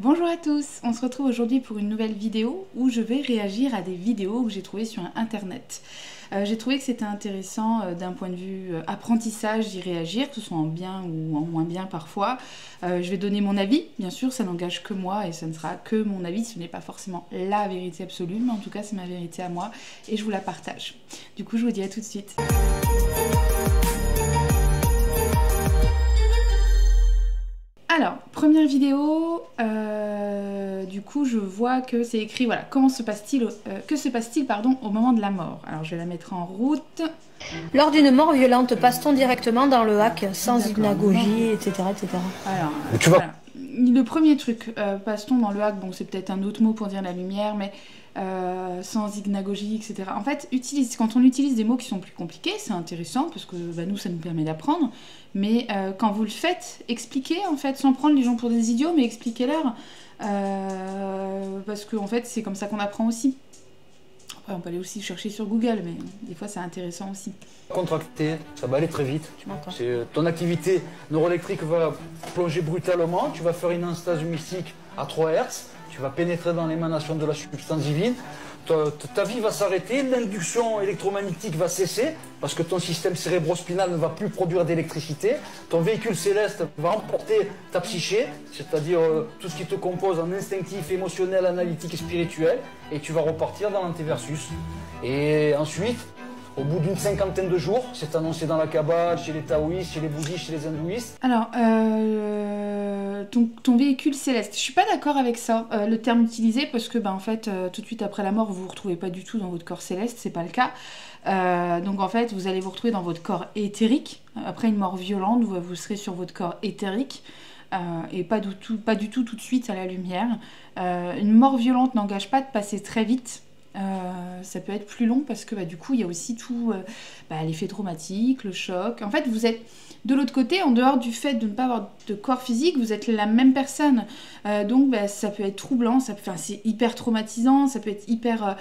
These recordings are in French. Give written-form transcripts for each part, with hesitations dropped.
Bonjour à tous, on se retrouve aujourd'hui pour une nouvelle vidéo où je vais réagir à des vidéos que j'ai trouvées sur internet. J'ai trouvé que c'était intéressant d'un point de vue apprentissage d'y réagir, que ce soit en bien ou en moins bien parfois. Je vais donner mon avis, bien sûr ça n'engage que moi et ça ne sera que mon avis, ce n'est pas forcément la vérité absolue, mais en tout cas c'est ma vérité à moi et je vous la partage. Du coup je vous dis à tout de suite. Alors, première vidéo, du coup je vois que c'est écrit, voilà, comment se passe-t-il, que se passe-t-il au moment de la mort. Alors je vais la mettre en route. Lors d'une mort violente, passe-t-on directement dans le hack sans hypnagogie, etc. Alors, voilà. Le premier truc, passe-t-on dans le hack, bon c'est peut-être un autre mot pour dire la lumière, mais sans hypnagogie, etc. En fait, quand on utilise des mots qui sont plus compliqués, c'est intéressant parce que nous, ça nous permet d'apprendre. Mais quand vous le faites, expliquez en fait, sans prendre les gens pour des idiots, mais expliquez-leur. Parce que en fait, c'est comme ça qu'on apprend aussi. Après, on peut aller aussi chercher sur Google, mais des fois, c'est intéressant aussi. Contracté, ça va aller très vite. Ton activité neuroélectrique va plonger brutalement, tu vas faire une anastase mystique à 3 Hz, tu vas pénétrer dans l'émanation de la substance divine, ta vie va s'arrêter, l'induction électromagnétique va cesser, parce que ton système cérébrospinal ne va plus produire d'électricité, ton véhicule céleste va emporter ta psyché, c'est-à-dire tout ce qui te compose en instinctif, émotionnel, analytique et spirituel, et tu vas repartir dans l'antéversus. Et ensuite, au bout d'une 50aine de jours, c'est annoncé dans la Kabbale, chez les taoïstes, chez les bouddhistes, chez les hindouistes. Alors, ton véhicule céleste, je suis pas d'accord avec ça, le terme utilisé, parce que en fait, tout de suite après la mort, vous vous retrouvez pas du tout dans votre corps céleste, c'est pas le cas. Donc en fait, vous allez vous retrouver dans votre corps éthérique. Après une mort violente, vous serez sur votre corps éthérique. Et pas du tout tout de suite à la lumière. Une mort violente n'engage pas de passer très vite. Ça peut être plus long parce que du coup il y a aussi tout l'effet traumatique, le choc. En fait vous êtes de l'autre côté, en dehors du fait de ne pas avoir de corps physique, vous êtes la même personne. Donc ça peut être troublant, c'est hyper traumatisant, ça peut être hyper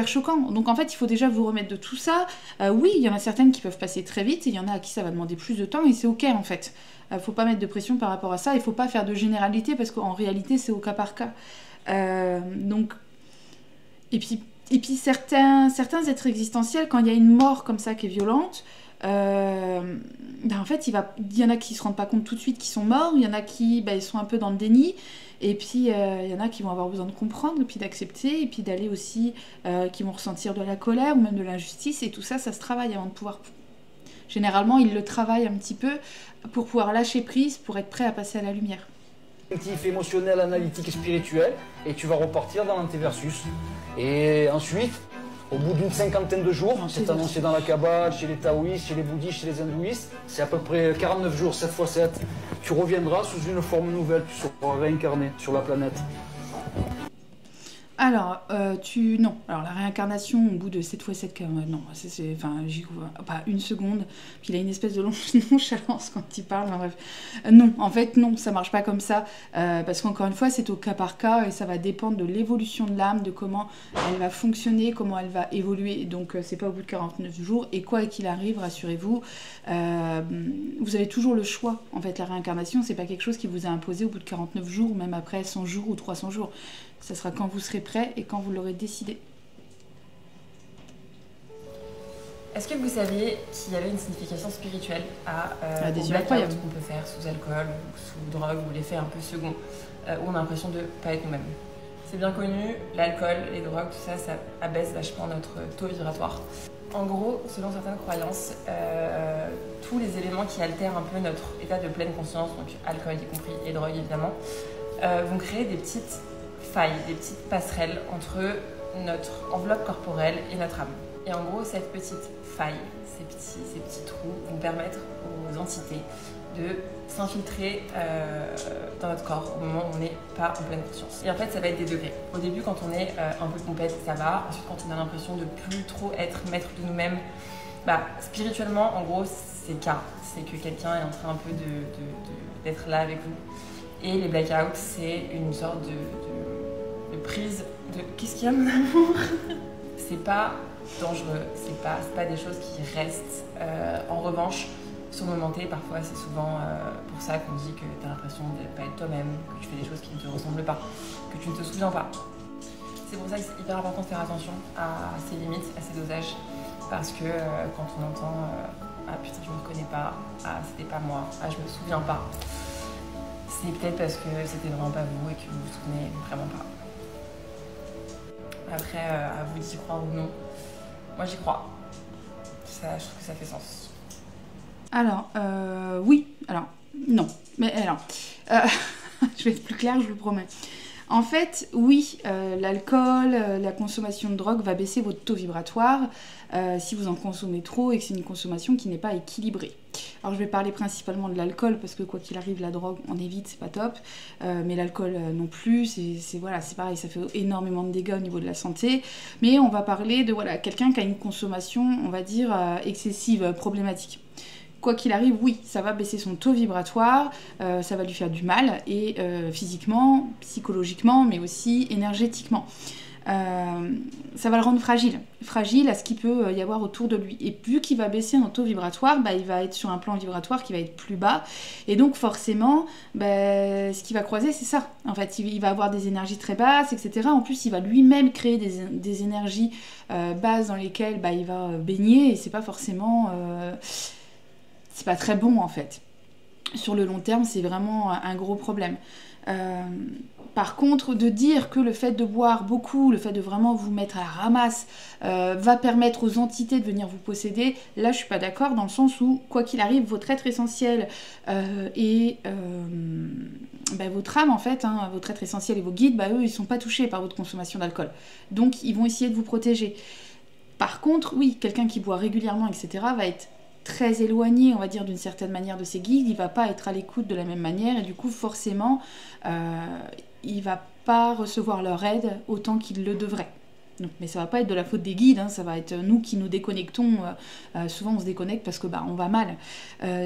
choquant. Donc en fait il faut déjà vous remettre de tout ça. Oui, il y en a certaines qui peuvent passer très vite et il y en a à qui ça va demander plus de temps et c'est ok en fait. Faut pas mettre de pression par rapport à ça, il faut pas faire de généralité parce qu'en réalité c'est au cas par cas. Et puis certains êtres existentiels, quand il y a une mort comme ça qui est violente, en fait, il y en a qui se rendent pas compte tout de suite qu'ils sont morts, il y en a qui ils sont un peu dans le déni, et puis il y en a qui vont avoir besoin de comprendre, et puis d'accepter, et puis d'aller aussi, qui vont ressentir de la colère ou même de l'injustice, et tout ça, ça se travaille avant de pouvoir... Généralement, ils le travaillent un petit peu pour pouvoir lâcher prise, pour être prêt à passer à la lumière. Émotionnel, analytique et spirituel, et tu vas repartir dans l'antéversus. Et ensuite, au bout d'une 50aine de jours, c'est annoncé dans la Kabbale, chez les taoïstes, chez les bouddhistes, chez les hindouistes, c'est à peu près 49 jours, 7 x 7, tu reviendras sous une forme nouvelle, tu seras réincarné sur la planète. Alors, non. Alors, la réincarnation, au bout de 7 x 7, non, j'y crois pas une seconde. Puis il a une espèce de nonchalance quand il parle, bref. Non, en fait, non, ça marche pas comme ça. Parce qu'encore une fois, c'est au cas par cas et ça va dépendre de l'évolution de l'âme, de comment elle va fonctionner, comment elle va évoluer. Donc, c'est pas au bout de 49 jours. Et quoi qu'il arrive, rassurez-vous, vous avez toujours le choix. En fait, la réincarnation, c'est pas quelque chose qui vous a imposé au bout de 49 jours, ou même après 100 jours ou 300 jours. Ça sera quand vous serez prêt et quand vous l'aurez décidé. Est-ce que vous saviez qu'il y avait une signification spirituelle à des blackout incroyables qu'on peut faire sous alcool, ou sous drogue, ou l'effet un peu second, où on a l'impression de ne pas être nous-mêmes? C'est bien connu, l'alcool, les drogues, tout ça, ça abaisse vachement notre taux vibratoire. En gros, selon certaines croyances, tous les éléments qui altèrent un peu notre état de pleine conscience, donc alcool y compris et drogue évidemment, vont créer des petites failles, des petites passerelles entre notre enveloppe corporelle et notre âme. Et en gros, cette petite faille, ces petits trous vont permettre aux entités de s'infiltrer dans notre corps au moment où on n'est pas en pleine conscience. Et en fait, ça va être des degrés. Au début, quand on est un peu pompette, ça va. Ensuite, quand on a l'impression de plus trop être maître de nous-mêmes, spirituellement, en gros, c'est le cas. C'est que quelqu'un est en train un peu d'être là avec vous. Et les blackouts, c'est une sorte de prise de... Qu'est-ce qu'il y a, mon amour? C'est pas dangereux, c'est pas des choses qui restent. En revanche, Sur le moment T, parfois c'est souvent pour ça qu'on dit que tu as l'impression de ne pas être toi-même, que tu fais des choses qui ne te ressemblent pas, que tu ne te souviens pas. C'est pour ça que c'est hyper important de faire attention à ses limites, à ses dosages, parce que quand on entend ah putain je me reconnais pas, ah c'était pas moi, ah je me souviens pas, c'est peut-être parce que c'était vraiment pas vous et que vous vous souvenez vraiment pas. Après, à vous d'y croire ou non, moi j'y crois. Ça, je trouve que ça fait sens. Alors, oui, alors, non, mais alors, je vais être plus claire, je vous le promets. En fait, oui, l'alcool, la consommation de drogue va baisser votre taux vibratoire si vous en consommez trop et que c'est une consommation qui n'est pas équilibrée. Alors je vais parler principalement de l'alcool parce que quoi qu'il arrive, la drogue on évite, c'est pas top, mais l'alcool non plus, c'est pareil, ça fait énormément de dégâts au niveau de la santé. Mais on va parler de quelqu'un qui a une consommation, on va dire, excessive, problématique. Quoi qu'il arrive, oui, ça va baisser son taux vibratoire, ça va lui faire du mal, et physiquement, psychologiquement, mais aussi énergétiquement. Ça va le rendre fragile à ce qu'il peut y avoir autour de lui. Et vu qu'il va baisser en taux vibratoire, il va être sur un plan vibratoire qui va être plus bas. Et donc forcément, ce qu'il va croiser, c'est ça. En fait, il va avoir des énergies très basses, etc. En plus, il va lui-même créer des énergies basses dans lesquelles il va baigner. Et c'est pas forcément... c'est pas très bon en fait. Sur le long terme, c'est vraiment un gros problème. Par contre, de dire que le fait de boire beaucoup, le fait de vraiment vous mettre à la ramasse, va permettre aux entités de venir vous posséder, là je suis pas d'accord, dans le sens où, quoi qu'il arrive, votre être essentiel et votre âme en fait, votre être essentiel et vos guides, eux ils sont pas touchés par votre consommation d'alcool. Donc ils vont essayer de vous protéger. Par contre, oui, quelqu'un qui boit régulièrement, etc. va être très éloigné, on va dire, d'une certaine manière de ses guides, il va pas être à l'écoute de la même manière et du coup forcément il va pas recevoir leur aide autant qu'il le devrait. Donc, mais ça va pas être de la faute des guides, ça va être nous qui nous déconnectons. Souvent on se déconnecte parce que on va mal.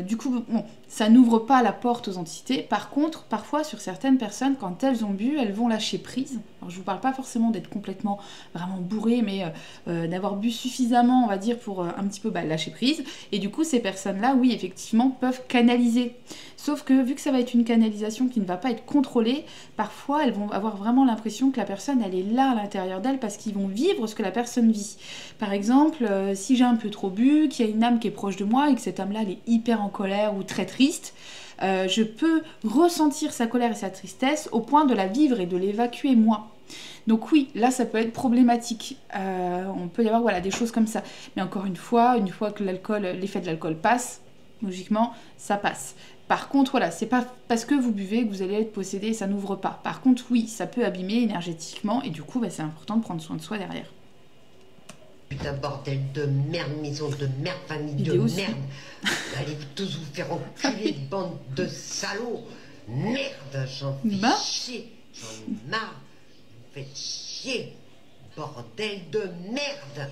Du coup, ça n'ouvre pas la porte aux entités. Par contre, parfois sur certaines personnes, quand elles ont bu, elles vont lâcher prise. Alors je vous parle pas forcément d'être complètement vraiment bourré, mais d'avoir bu suffisamment, on va dire, pour un petit peu lâcher prise. Et du coup, ces personnes-là, oui, effectivement, peuvent canaliser. Sauf que vu que ça va être une canalisation qui ne va pas être contrôlée, parfois elles vont avoir vraiment l'impression que la personne, elle est là à l'intérieur d'elle parce qu'ils vont vivre ce que la personne vit. Par exemple, si j'ai un peu trop bu, qu'il y a une âme qui est proche de moi et que cette âme-là, elle est hyper en colère ou très triste, je peux ressentir sa colère et sa tristesse au point de la vivre et de l'évacuer moi. Donc oui, là ça peut être problématique. On peut y avoir des choses comme ça. Mais encore une fois que l'effet de l'alcool passe, logiquement, ça passe. Par contre, c'est pas parce que vous buvez que vous allez être possédé, ça n'ouvre pas. Par contre, oui, ça peut abîmer énergétiquement et du coup, c'est important de prendre soin de soi derrière. Putain, bordel de merde, maison de merde, famille de merde. Allez tous vous faire enculer, bande de salauds. Merde, j'en fais chier. J'en ai marre. Vous faites chier. Bordel de merde.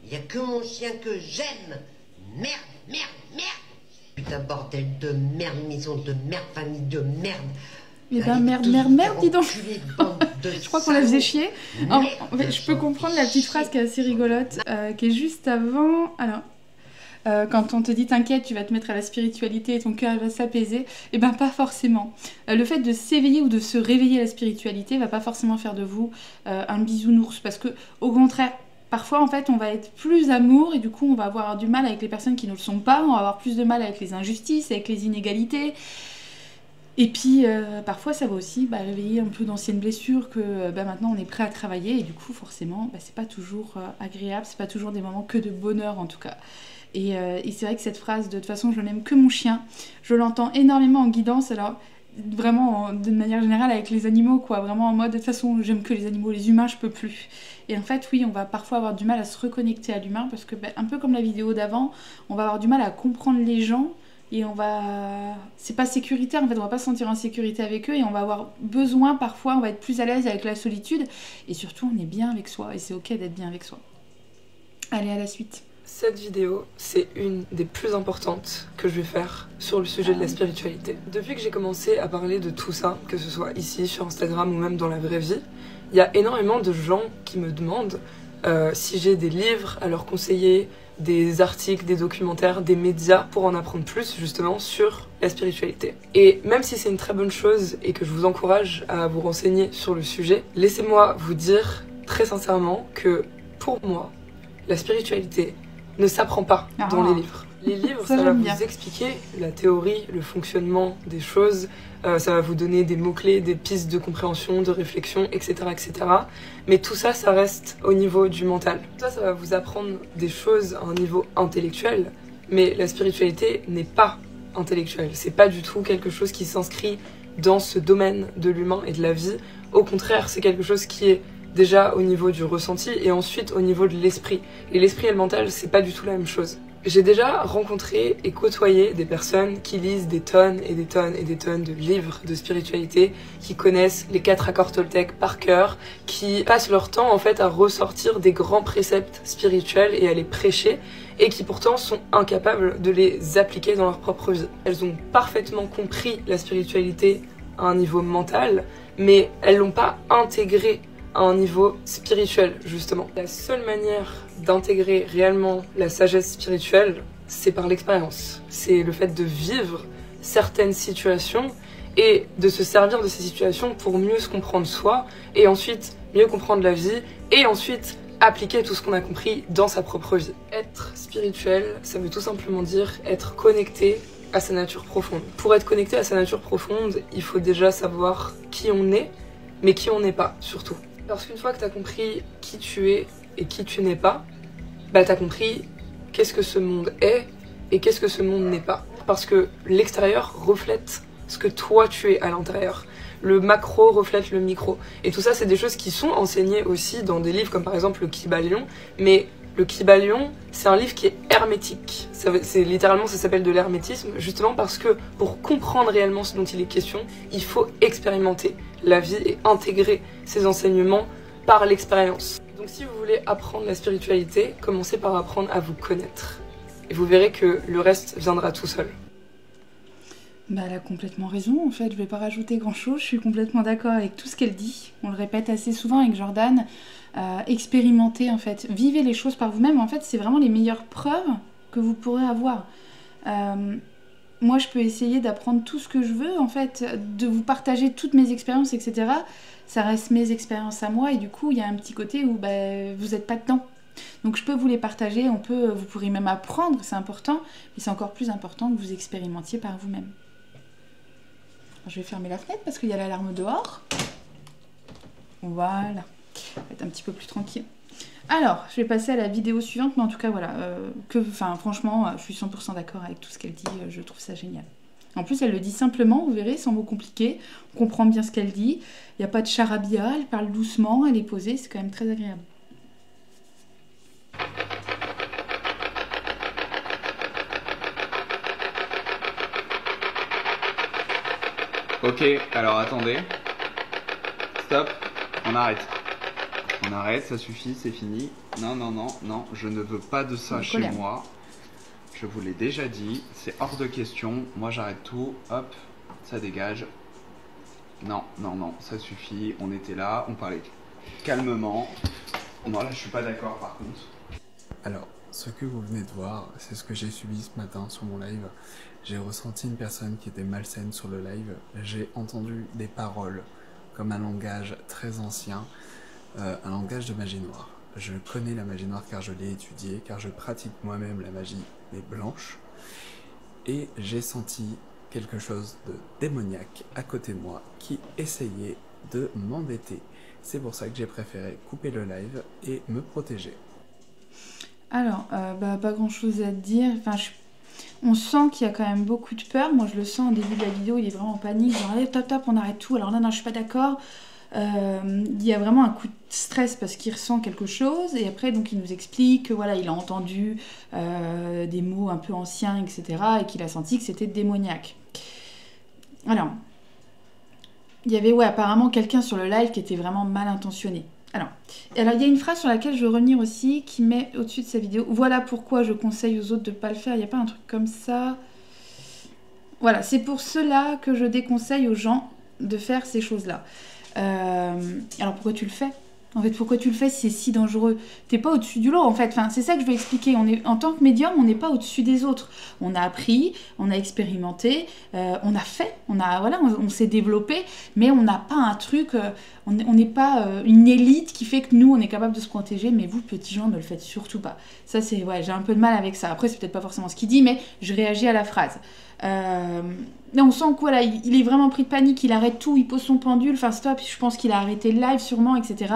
Il n'y a que mon chien que j'aime. Merde, merde, merde. Putain, bordel de merde, maison de merde, famille de merde. Eh ben merde, dis donc. Je crois qu'on la faisait chier. En fait, je peux comprendre la petite phrase qui est assez rigolote, qui est juste avant. Alors, quand on te dit t'inquiète, tu vas te mettre à la spiritualité et ton cœur va s'apaiser, eh ben pas forcément. Le fait de s'éveiller ou de se réveiller à la spiritualité va pas forcément faire de vous un bisounours, parce que au contraire, parfois en fait on va être plus amour et du coup on va avoir du mal avec les personnes qui ne le sont pas, on va avoir plus de mal avec les injustices, avec les inégalités. Et puis parfois ça va aussi réveiller un peu d'anciennes blessures que maintenant on est prêt à travailler et du coup forcément c'est pas toujours agréable, c'est pas toujours des moments que de bonheur en tout cas. Et c'est vrai que cette phrase de toute façon je n'aime que mon chien, je l'entends énormément en guidance, alors vraiment de manière générale avec les animaux quoi, vraiment en mode de toute façon j'aime que les animaux, les humains je peux plus. Et en fait oui, on va parfois avoir du mal à se reconnecter à l'humain parce que un peu comme la vidéo d'avant, on va avoir du mal à comprendre les gens. Et c'est pas sécuritaire en fait, on va pas se sentir en sécurité avec eux et on va avoir besoin parfois, on va être plus à l'aise avec la solitude et surtout on est bien avec soi et c'est ok d'être bien avec soi. Allez, à la suite. Cette vidéo, c'est une des plus importantes que je vais faire sur le sujet de la spiritualité. Depuis que j'ai commencé à parler de tout ça, que ce soit ici, sur Instagram ou même dans la vraie vie, il y a énormément de gens qui me demandent si j'ai des livres à leur conseiller, des articles, des documentaires, des médias pour en apprendre plus justement sur la spiritualité. Et même si c'est une très bonne chose et que je vous encourage à vous renseigner sur le sujet, laissez-moi vous dire très sincèrement que pour moi, la spiritualité ne s'apprend pas dans les livres. Les livres, ça va vous expliquer la théorie, le fonctionnement des choses, ça va vous donner des mots-clés, des pistes de compréhension, de réflexion, etc., etc. Mais tout ça, ça reste au niveau du mental. Ça va vous apprendre des choses à un niveau intellectuel, mais la spiritualité n'est pas intellectuelle. C'est pas du tout quelque chose qui s'inscrit dans ce domaine de l'humain et de la vie. Au contraire, c'est quelque chose qui est déjà au niveau du ressenti et ensuite au niveau de l'esprit. Et l'esprit et le mental, c'est pas du tout la même chose. J'ai déjà rencontré et côtoyé des personnes qui lisent des tonnes et des tonnes et des tonnes de livres de spiritualité, qui connaissent les 4 accords Toltec par cœur, qui passent leur temps en fait à ressortir des grands préceptes spirituels et à les prêcher, et qui pourtant sont incapables de les appliquer dans leur propre vie. Elles ont parfaitement compris la spiritualité à un niveau mental, mais elles l'ont pas intégrée à un niveau spirituel, justement. La seule manière d'intégrer réellement la sagesse spirituelle, c'est par l'expérience. C'est le fait de vivre certaines situations et de se servir de ces situations pour mieux se comprendre soi et ensuite mieux comprendre la vie et ensuite appliquer tout ce qu'on a compris dans sa propre vie. Être spirituel, ça veut tout simplement dire être connecté à sa nature profonde. Pour être connecté à sa nature profonde, il faut déjà savoir qui on est, mais qui on n'est pas, surtout. Parce qu'une fois que tu as compris qui tu es et qui tu n'es pas, bah t'as compris qu'est-ce que ce monde est et qu'est-ce que ce monde n'est pas. Parce que l'extérieur reflète ce que toi tu es à l'intérieur. Le macro reflète le micro. Et tout ça, c'est des choses qui sont enseignées aussi dans des livres comme par exemple le Kybalion. Mais le Kybalion, c'est un livre qui est hermétique. Littéralement, ça s'appelle de l'hermétisme, justement parce que pour comprendre réellement ce dont il est question, il faut expérimenter la vie et intégrer ces enseignements par l'expérience. Donc si vous voulez apprendre la spiritualité, commencez par apprendre à vous connaître. Et vous verrez que le reste viendra tout seul. Bah, elle a complètement raison, en fait, je vais pas rajouter grand chose, je suis complètement d'accord avec tout ce qu'elle dit. On le répète assez souvent avec Jordan, expérimentez en fait, vivez les choses par vous-même, en fait c'est vraiment les meilleures preuves que vous pourrez avoir. Moi je peux essayer d'apprendre tout ce que je veux, en fait, de vous partager toutes mes expériences, etc. Ça reste mes expériences à moi et du coup il y a un petit côté où bah, vous n'êtes pas dedans. Donc je peux vous les partager, vous pourrez même apprendre, c'est important, mais c'est encore plus important que vous expérimentiez par vous-même. Je vais fermer la fenêtre parce qu'il y a l'alarme dehors. Voilà, on va être un petit peu plus tranquille. Alors, je vais passer à la vidéo suivante, mais en tout cas, voilà, franchement, je suis 100% d'accord avec tout ce qu'elle dit, je trouve ça génial. En plus, elle le dit simplement, vous verrez, sans mots compliqués, on comprend bien ce qu'elle dit, il n'y a pas de charabia, elle parle doucement, elle est posée, c'est quand même très agréable. Ok, alors attendez. Stop, on arrête. On arrête, ça suffit, c'est fini. Non, non, non, non, je ne veux pas de ça chez moi. Je vous l'ai déjà dit, c'est hors de question. Moi j'arrête tout, hop, ça dégage. Non, non, non, ça suffit. On était là, on parlait calmement. Non, là je suis pas d'accord par contre. Alors, ce que vous venez de voir, c'est ce que j'ai subi ce matin sur mon live. J'ai ressenti une personne qui était malsaine sur le live. J'ai entendu des paroles comme un langage très ancien, un langage de magie noire. Je connais la magie noire car je l'ai étudiée, car je pratique moi-même la magie mais blanche. Et j'ai senti quelque chose de démoniaque à côté de moi qui essayait de m'embêter. C'est pour ça que j'ai préféré couper le live et me protéger. Alors, pas grand chose à dire. Enfin, on sent qu'il y a quand même beaucoup de peur. Moi, je le sens au début de la vidéo, il est vraiment en panique. Genre, allez, top, top, on arrête tout. Alors là, non, je suis pas d'accord. Il y a vraiment un coup de stress parce qu'il ressent quelque chose. Et après, donc, il nous explique que voilà, il a entendu des mots un peu anciens, etc. Et qu'il a senti que c'était démoniaque. Alors, il y avait, apparemment quelqu'un sur le live qui était vraiment mal intentionné. Alors, il y a une phrase sur laquelle je veux revenir aussi, qui met au-dessus de sa vidéo. Voilà pourquoi je conseille aux autres de ne pas le faire. Il n'y a pas un truc comme ça. Voilà, c'est pour cela que je déconseille aux gens de faire ces choses-là. Alors pourquoi tu le fais? En fait, pourquoi tu le fais si c'est si dangereux? T'es pas au-dessus du lot, en fait. Enfin, c'est ça que je veux expliquer. En tant que médium, on n'est pas au-dessus des autres. On a appris, on a expérimenté, on a fait, on s'est développé, mais on n'a pas un truc, on n'est pas une élite qui fait que nous, on est capable de se protéger, mais vous, petits gens, ne le faites surtout pas. Ça, c'est, j'ai un peu de mal avec ça. Après, c'est peut-être pas forcément ce qu'il dit, mais je réagis à la phrase. On sent que voilà, il est vraiment pris de panique, il arrête tout, il pose son pendule, enfin stop, je pense qu'il a arrêté le live sûrement, etc.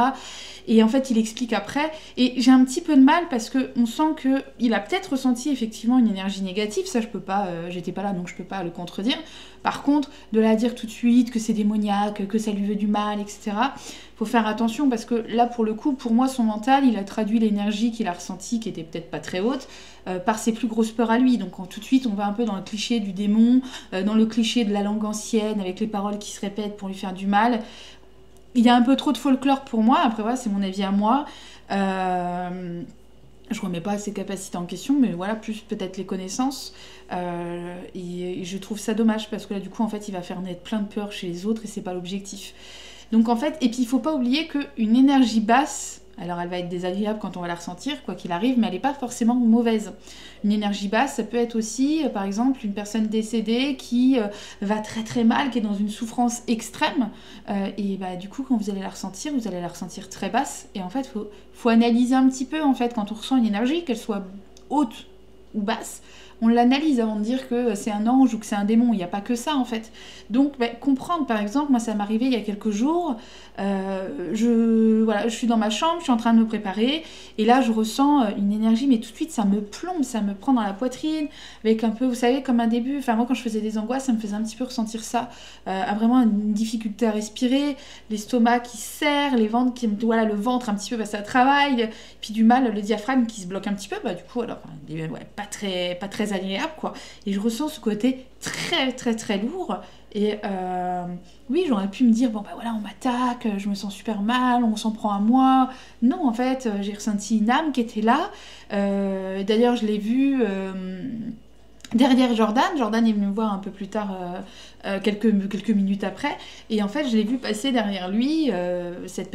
Et en fait, il explique après. Et j'ai un petit peu de mal parce qu'on sent qu'il a peut-être ressenti effectivement une énergie négative. Ça, je peux pas, j'étais pas là, donc je peux pas le contredire. Par contre, de la dire tout de suite que c'est démoniaque, que ça lui veut du mal, etc. Faut faire attention parce que là, pour le coup, pour moi, son mental, il a traduit l'énergie qu'il a ressentie, qui était peut-être pas très haute, par ses plus grosses peurs à lui. Donc tout de suite, on va un peu dans le cliché du démon, dans le cliché de la langue ancienne, avec les paroles qui se répètent pour lui faire du mal. Il y a un peu trop de folklore pour moi, après voilà, c'est mon avis à moi. Je remets pas ses capacités en question, mais voilà, plus peut-être les connaissances. Et je trouve ça dommage, parce que là, du coup, en fait, il va faire naître plein de peurs chez les autres, et c'est pas l'objectif. Donc en fait, et puis il faut pas oublier qu'une énergie basse, alors elle va être désagréable quand on va la ressentir, quoi qu'il arrive, mais elle n'est pas forcément mauvaise. Une énergie basse, ça peut être aussi, par exemple, une personne décédée qui va très très mal, qui est dans une souffrance extrême, et bah, du coup, quand vous allez la ressentir très basse, et en fait, faut analyser un petit peu, en fait, quand on ressent une énergie, qu'elle soit haute ou basse, on l'analyse avant de dire que c'est un ange ou que c'est un démon, il n'y a pas que ça en fait. Donc comprendre, par exemple, moi ça m'est arrivé il y a quelques jours, je suis dans ma chambre, je suis en train de me préparer, et là je ressens une énergie, mais tout de suite ça me plombe, ça me prend dans la poitrine, avec un peu, vous savez, comme un début, enfin moi quand je faisais des angoisses, ça me faisait un petit peu ressentir ça, vraiment une difficulté à respirer, l'estomac qui se serre, le ventre un petit peu, ça travaille, puis du mal, le diaphragme qui se bloque un petit peu, du coup alors, pas très agréable quoi, et je ressens ce côté très très très lourd, et oui, j'aurais pu me dire bon voilà, on m'attaque, je me sens super mal, on s'en prend à moi. Non, en fait, j'ai ressenti une âme qui était là, d'ailleurs je l'ai vue derrière Jordan est venu me voir un peu plus tard, quelques minutes après, et en fait je l'ai vu passer derrière lui, cette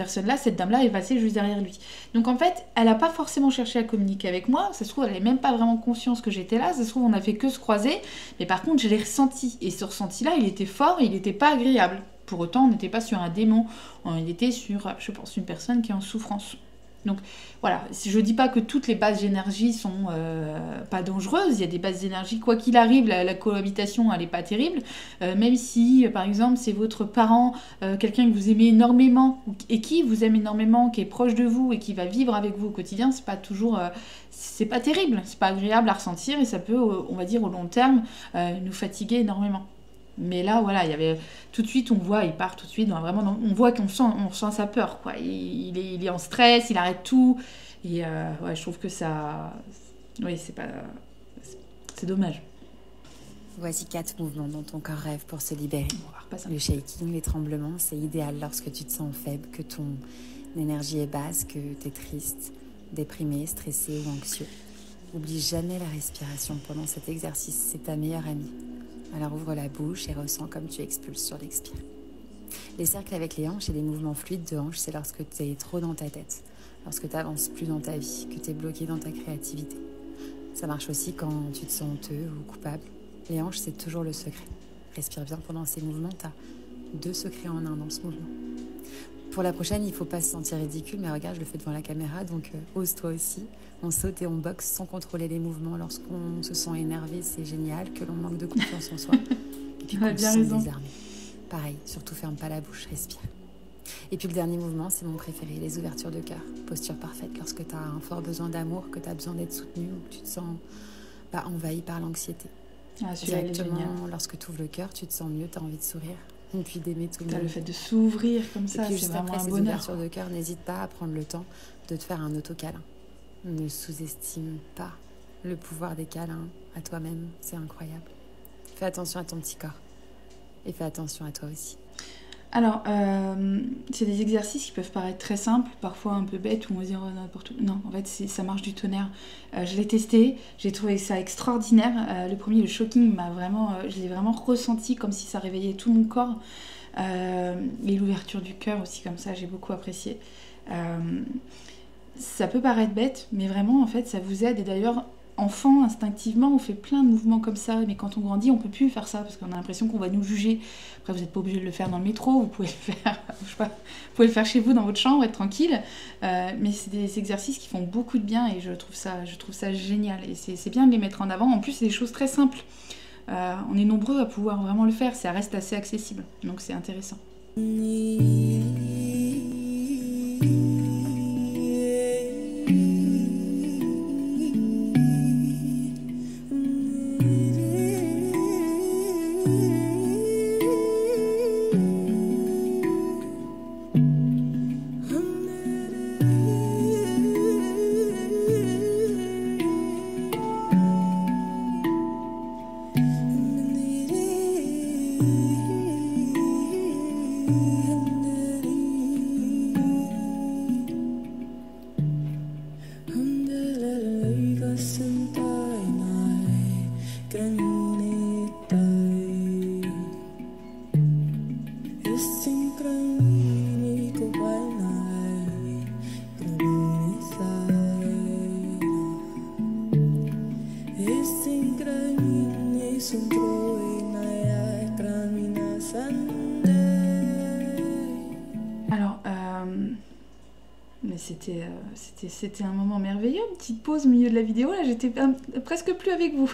dame-là est passée juste derrière lui. Donc en fait, elle n'a pas forcément cherché à communiquer avec moi, ça se trouve elle n'avait même pas vraiment conscience que j'étais là, ça se trouve on a fait que se croiser, mais par contre je l'ai ressenti, et ce ressenti-là il était fort et il n'était pas agréable. Pour autant on n'était pas sur un démon, on était sur, je pense, une personne qui est en souffrance. Donc voilà, je dis pas que toutes les bases d'énergie sont pas dangereuses, il y a des bases d'énergie, quoi qu'il arrive, la cohabitation elle est pas terrible, même si par exemple c'est votre parent, quelqu'un que vous aimez énormément, et qui vous aime énormément, qui est proche de vous et qui va vivre avec vous au quotidien, c'est pas toujours, c'est pas terrible, c'est pas agréable à ressentir, et ça peut, on va dire au long terme, nous fatiguer énormément. Mais là, voilà, il y avait tout de suite, on voit, il part tout de suite, on voit on sent sa peur, quoi. Il est en stress, il arrête tout, et je trouve que ça, oui, c'est dommage. Voici 4 mouvements dont ton corps rêve pour se libérer. Le shaking, les tremblements, c'est idéal lorsque tu te sens faible, que ton énergie est basse, que tu es triste, déprimé, stressé ou anxieux. N'oublie jamais la respiration pendant cet exercice, c'est ta meilleure amie. Alors ouvre la bouche et ressens comme tu expulses sur l'expire. Les cercles avec les hanches et les mouvements fluides de hanches, c'est lorsque tu es trop dans ta tête, lorsque tu n'avances plus dans ta vie, que tu es bloqué dans ta créativité. Ça marche aussi quand tu te sens honteux ou coupable. Les hanches, c'est toujours le secret. Respire bien pendant ces mouvements, tu as 2 secrets en un dans ce mouvement. Pour la prochaine, il ne faut pas se sentir ridicule, mais regarde, je le fais devant la caméra, donc ose toi aussi. On saute et on boxe sans contrôler les mouvements. Lorsqu'on se sent énervé, c'est génial, que l'on manque de confiance en soi. Et puis qu'on se sent désarmé. Pareil, surtout ferme pas la bouche, respire. Et puis le dernier mouvement, c'est mon préféré, les ouvertures de cœur. Posture parfaite lorsque tu as un fort besoin d'amour, que tu as besoin d'être soutenu ou que tu te sens envahi par l'anxiété. Directement, lorsque tu ouvres le cœur, tu te sens mieux, tu as envie de sourire. Et puis d'aimer tout le monde. Le fait de s'ouvrir comme ça, c'est vraiment un bonheur. Ouvertures de cœur, n'hésite pas à prendre le temps de te faire un auto-câlin. Ne sous-estime pas le pouvoir des câlins à toi-même, c'est incroyable. Fais attention à ton petit corps et fais attention à toi aussi. Alors, c'est des exercices qui peuvent paraître très simples, parfois un peu bêtes, ou on va dire n'importe où. Non, en fait, ça marche du tonnerre. Je l'ai testé, j'ai trouvé ça extraordinaire. Le premier, le shocking, je l'ai vraiment ressenti comme si ça réveillait tout mon corps. et l'ouverture du cœur aussi comme ça, j'ai beaucoup apprécié. Ça peut paraître bête, mais vraiment en fait ça vous aide. Et d'ailleurs, enfant, instinctivement, on fait plein de mouvements comme ça, mais quand on grandit, on peut plus faire ça parce qu'on a l'impression qu'on va nous juger. Après, vous n'êtes pas obligé de le faire dans le métro, vous pouvez le faire, je sais pas, vous pouvez le faire chez vous dans votre chambre, être tranquille. Mais c'est des exercices qui font beaucoup de bien et je trouve ça génial. Et c'est bien de les mettre en avant. En plus, c'est des choses très simples. On est nombreux à pouvoir vraiment le faire. Ça reste assez accessible, donc c'est intéressant. C'était un moment merveilleux, une petite pause au milieu de la vidéo, là j'étais presque plus avec vous.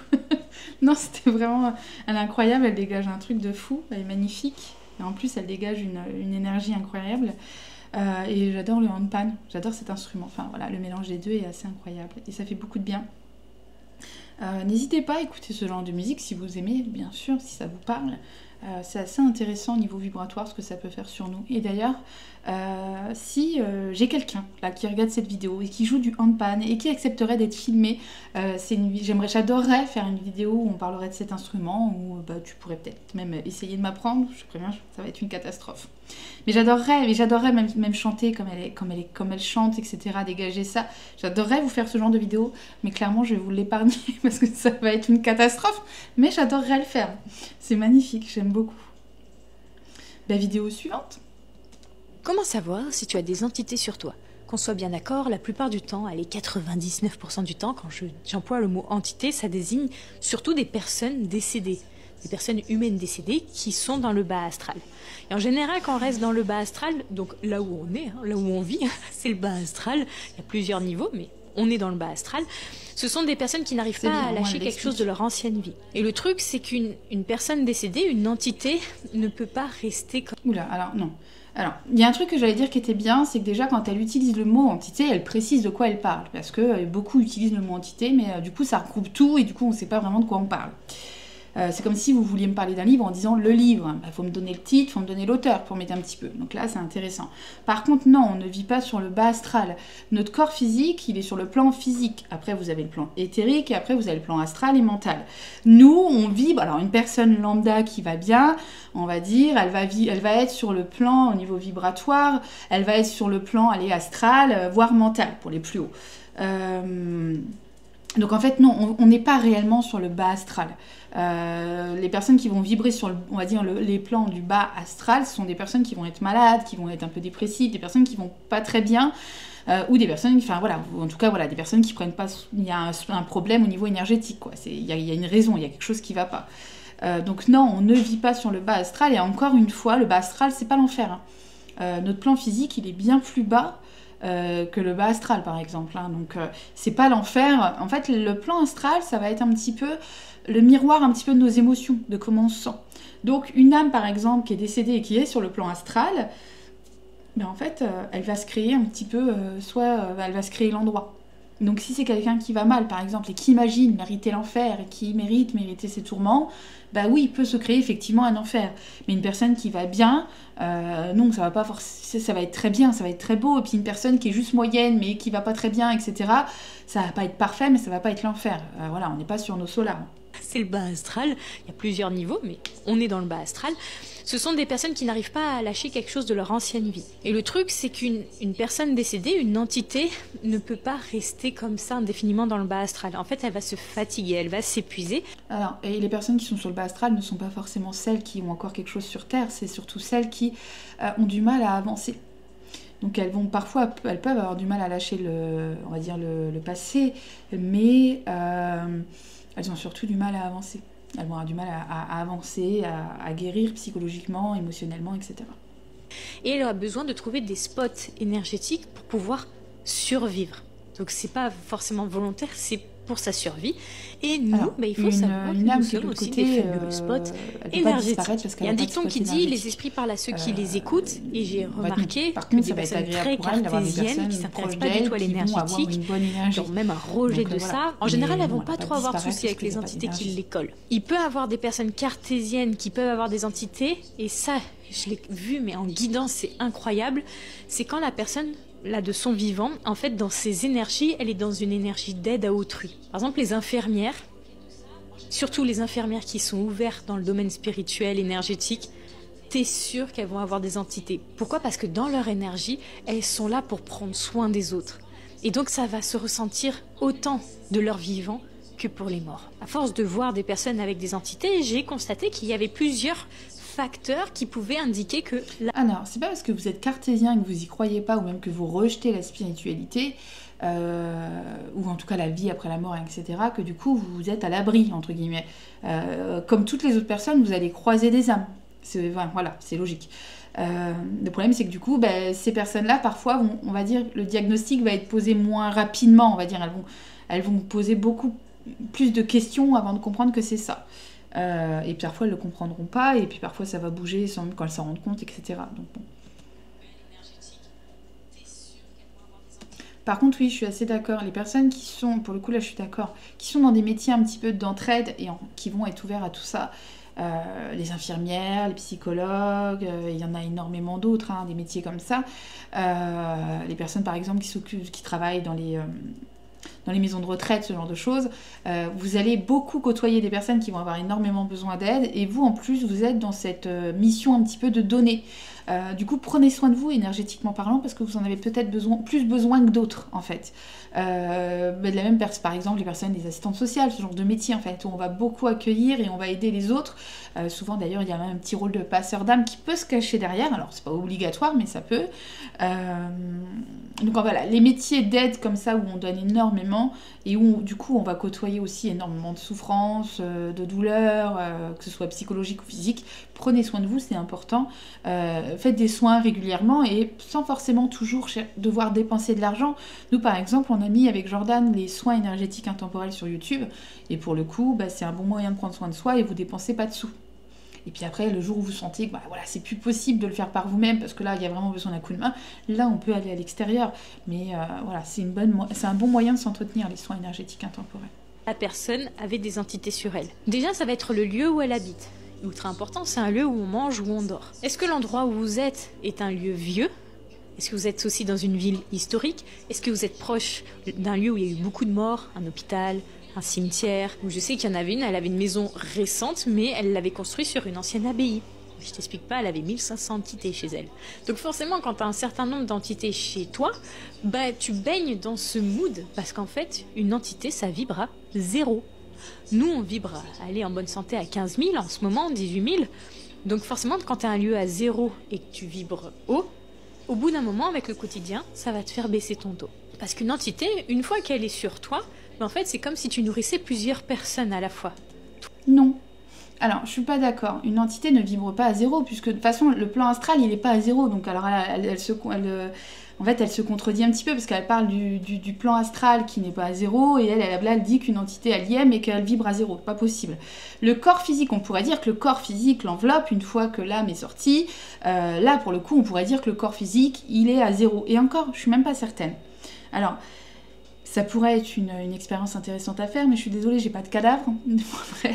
Non, c'était vraiment... Elle est incroyable, elle dégage un truc de fou, elle est magnifique. Et en plus, elle dégage une énergie incroyable. Et j'adore le handpan, j'adore cet instrument. Enfin voilà, le mélange des deux est assez incroyable. Et ça fait beaucoup de bien. N'hésitez pas à écouter ce genre de musique si vous aimez, bien sûr, si ça vous parle. C'est assez intéressant au niveau vibratoire ce que ça peut faire sur nous. Et d'ailleurs, si j'ai quelqu'un là qui regarde cette vidéo et qui joue du handpan et qui accepterait d'être filmé, j'adorerais faire une vidéo où on parlerait de cet instrument, où tu pourrais peut-être même essayer de m'apprendre. Je préviens, ça va être une catastrophe. Mais j'adorerais même chanter comme elle chante, etc. Dégager ça. J'adorerais vous faire ce genre de vidéo, mais clairement je vais vous l'épargner parce que ça va être une catastrophe. Mais j'adorerais le faire. C'est magnifique, j'aime beaucoup. Vidéo suivante. Comment savoir si tu as des entités sur toi? Qu'on soit bien d'accord, la plupart du temps, allez, 99% du temps, quand j'emploie le mot entité, ça désigne surtout des personnes décédées. Des personnes humaines décédées qui sont dans le bas astral. Et en général, quand on reste dans le bas astral, donc là où on est, là où on vit, c'est le bas astral, il y a plusieurs niveaux, mais on est dans le bas astral, ce sont des personnes qui n'arrivent pas à lâcher quelque chose de leur ancienne vie. Et le truc, c'est qu'une personne décédée, une entité, ne peut pas rester comme... Oula, alors non. Alors, il y a un truc que j'allais dire qui était bien, c'est que déjà quand elle utilise le mot entité, elle précise de quoi elle parle. Parce que beaucoup utilisent le mot entité, mais du coup ça regroupe tout et du coup on ne sait pas vraiment de quoi on parle. C'est comme si vous vouliez me parler d'un livre en disant le livre. Faut me donner le titre, faut me donner l'auteur pour m'aider un petit peu. Donc là, c'est intéressant. Par contre, non, on ne vit pas sur le bas astral. Notre corps physique, il est sur le plan physique. Après, vous avez le plan éthérique et après, vous avez le plan astral et mental. Nous, on vibre. Alors, une personne lambda qui va bien, on va dire, elle va être sur le plan au niveau vibratoire, elle va être sur le plan astral, voire mental pour les plus hauts. Donc en fait non, on n'est pas réellement sur le bas astral. Les personnes qui vont vibrer sur on va dire les plans du bas astral, ce sont des personnes qui vont être malades, qui vont être un peu dépressives, des personnes qui vont pas très bien, ou des personnes, enfin voilà, en tout cas voilà, des personnes qui prennent pas, il y a un problème au niveau énergétique quoi. Il y a une raison, il y a quelque chose qui va pas. Donc non, on ne vit pas sur le bas astral. Et encore une fois, le bas astral c'est pas l'enfer. Notre plan physique il est bien plus bas. Que le bas astral par exemple donc c'est pas l'enfer. En fait le plan astral ça va être un petit peu le miroir un petit peu de nos émotions, de comment on se sent. Donc une âme par exemple qui est décédée et qui est sur le plan astral, en fait elle va se créer un petit peu elle va se créer l'endroit. Donc si c'est quelqu'un qui va mal par exemple et qui imagine mériter l'enfer et qui mériter ses tourments, oui, il peut se créer effectivement un enfer. Mais une personne qui va bien, non, ça va pas forcément, ça va être très bien, ça va être très beau. Et puis une personne qui est juste moyenne mais qui va pas très bien, etc., ça va pas être parfait, mais ça va pas être l'enfer. Voilà, on n'est pas sur nos solars. C'est le bas astral, il y a plusieurs niveaux, mais on est dans le bas astral. Ce sont des personnes qui n'arrivent pas à lâcher quelque chose de leur ancienne vie. Et le truc, c'est qu'une personne décédée, une entité, ne peut pas rester comme ça indéfiniment dans le bas astral. En fait, elle va se fatiguer, elle va s'épuiser. Alors, et les personnes qui sont sur le bas astral ne sont pas forcément celles qui ont encore quelque chose sur Terre, c'est surtout celles qui ont du mal à avancer. Donc elles peuvent avoir du mal à lâcher le passé, mais elles ont surtout du mal à avancer. Elles vont avoir du mal à avancer, à guérir psychologiquement, émotionnellement, etc. Et elle aura besoin de trouver des spots énergétiques pour pouvoir survivre. Donc c'est pas forcément volontaire, c'est pour sa survie. Et nous, il faut savoir que nous avons aussi des fabuleux spots énergétiques. Il y a un dicton qui dit « les esprits parlent à ceux qui les écoutent ». Et j'ai remarqué que des personnes très cartésiennes, qui ne s'intéressent pas du tout à l'énergétique, qui ont même un rejet de ça, en général, elles ne vont pas trop avoir de soucis avec les entités qui les collent. Il peut y avoir des personnes cartésiennes qui peuvent avoir des entités, et ça, je l'ai vu, mais en guidance, c'est incroyable, c'est quand la personne... là de son vivant, en fait dans ses énergies, elle est dans une énergie d'aide à autrui. Par exemple les infirmières, surtout les infirmières qui sont ouvertes dans le domaine spirituel, énergétique, t'es sûr qu'elles vont avoir des entités. Pourquoi? Parce que dans leur énergie, elles sont là pour prendre soin des autres. Et donc ça va se ressentir autant de leur vivant que pour les morts. À force de voir des personnes avec des entités, j'ai constaté qu'il y avait plusieurs facteurs qui pouvaient indiquer que... Alors, c'est pas parce que vous êtes cartésien et que vous y croyez pas, ou même que vous rejetez la spiritualité, ou en tout cas la vie après la mort, etc., que du coup vous êtes à l'abri, entre guillemets. Comme toutes les autres personnes, vous allez croiser des âmes. Voilà, c'est logique. Le problème, c'est que du coup, ces personnes-là, parfois, on va dire, le diagnostic va être posé moins rapidement, on va dire. Elles vont poser beaucoup plus de questions avant de comprendre que c'est ça. Et puis parfois elles ne le comprendront pas, et puis parfois ça va bouger sans même quand elles s'en rendent compte, etc. Donc, bon. Par contre, oui, je suis assez d'accord. Les personnes qui sont, pour le coup là je suis d'accord, qui sont dans des métiers un petit peu d'entraide et qui vont être ouverts à tout ça, les infirmières, les psychologues, il y en a énormément d'autres, des métiers comme ça. Les personnes par exemple qui travaillent dans les maisons de retraite, ce genre de choses, vous allez beaucoup côtoyer des personnes qui vont avoir énormément besoin d'aide, et vous en plus vous êtes dans cette mission un petit peu de donner. Du coup, prenez soin de vous énergétiquement parlant, parce que vous en avez peut-être plus besoin que d'autres en fait. De la même personne, par exemple les personnes des assistantes sociales, ce genre de métier en fait, où on va beaucoup accueillir et on va aider les autres. Souvent d'ailleurs il y a même un petit rôle de passeur d'âme qui peut se cacher derrière, alors c'est pas obligatoire mais ça peut. Donc voilà, les métiers d'aide comme ça où on donne énormément et où du coup on va côtoyer aussi énormément de souffrances, de douleurs, que ce soit psychologique ou physique. Prenez soin de vous, c'est important. Faites des soins régulièrement et sans forcément toujours devoir dépenser de l'argent. Nous par exemple on a mis avec Jordan les soins énergétiques intemporels sur YouTube, et pour le coup c'est un bon moyen de prendre soin de soi et vous dépensez pas de sous. Et puis après, le jour où vous sentez que c'est plus possible de le faire par vous-même, parce que là, il y a vraiment besoin d'un coup de main, là, on peut aller à l'extérieur. Mais voilà, c'est un bon moyen de s'entretenir, les soins énergétiques intemporels. La personne avait des entités sur elle. Déjà, ça va être le lieu où elle habite. Ultra important, c'est un lieu où on mange, où on dort. Est-ce que l'endroit où vous êtes est un lieu vieux ? Est-ce que vous êtes aussi dans une ville historique ? Est-ce que vous êtes proche d'un lieu où il y a eu beaucoup de morts, un hôpital ? Un cimetière, où je sais qu'il y en avait une, elle avait une maison récente, mais elle l'avait construite sur une ancienne abbaye. Je t'explique pas, elle avait 1500 entités chez elle. Donc forcément, quand tu as un certain nombre d'entités chez toi, tu baignes dans ce mood, parce qu'en fait, une entité, ça vibre à 0. Nous, on vibre en bonne santé à 15 000, en ce moment, 18 000. Donc forcément, quand tu as un lieu à 0 et que tu vibres haut, au bout d'un moment, avec le quotidien, ça va te faire baisser ton taux. Parce qu'une entité, une fois qu'elle est sur toi, en fait, c'est comme si tu nourrissais plusieurs personnes à la fois. Non. Alors, je suis pas d'accord. Une entité ne vibre pas à 0, puisque de toute façon, le plan astral, il est pas à 0. Donc, alors, elle se contredit un petit peu, parce qu'elle parle du plan astral qui n'est pas à 0, et elle dit qu'une entité, elle y est, mais qu'elle vibre à 0. Pas possible. Le corps physique, on pourrait dire que le corps physique l'enveloppe une fois que l'âme est sortie. Là, pour le coup, on pourrait dire que le corps physique, il est à 0. Et encore, je suis même pas certaine. Alors... ça pourrait être une expérience intéressante à faire, mais je suis désolée, j'ai pas de cadavre,